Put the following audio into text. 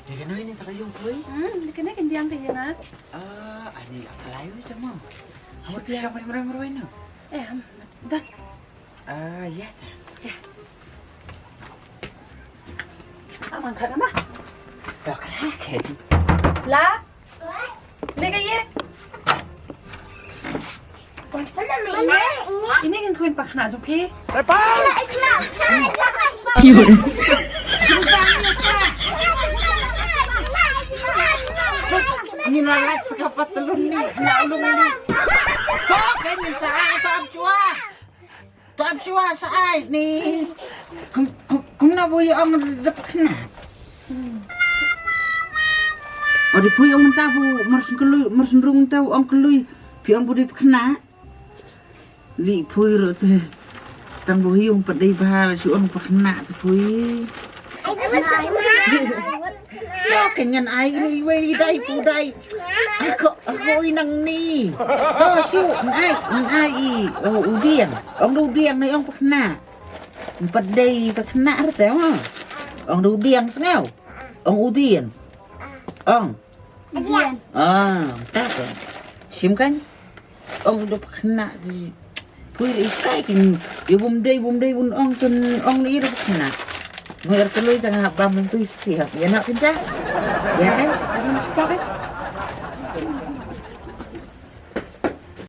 Dia kena ini tak kayong kuy. Di kena kendiang kaya na. Ani akalayo siya mo. Hawag siya may maraming na. Dan. Ya. Aman ka na ba? Bakit? La? Lega ye. Ini kan kuin pak na so pi. Ini lalat sekapat telur ni. Nak ulung ni. Kok kan saat Tuap chua saat ni. Kung na boy ang dapat na. O di puy ang tahu marsun rung tahu ang keluy pi ang budi kena. Li puy ro te tang boy ang padai bahal su ang kena te puy. Yo kenyan ai ni we dai pu dai. Ko hoi nang ni. To su ai udiang. Ang udiang ni ang kena. Padai kena te ma. Ang udiang sneu. Ang udian. Ang tak sim kan ông được khna thì tôi đi cái thì bum đây bun ông ni được khna người ta lôi ra bam tôi stiap ya nak pinta ya kan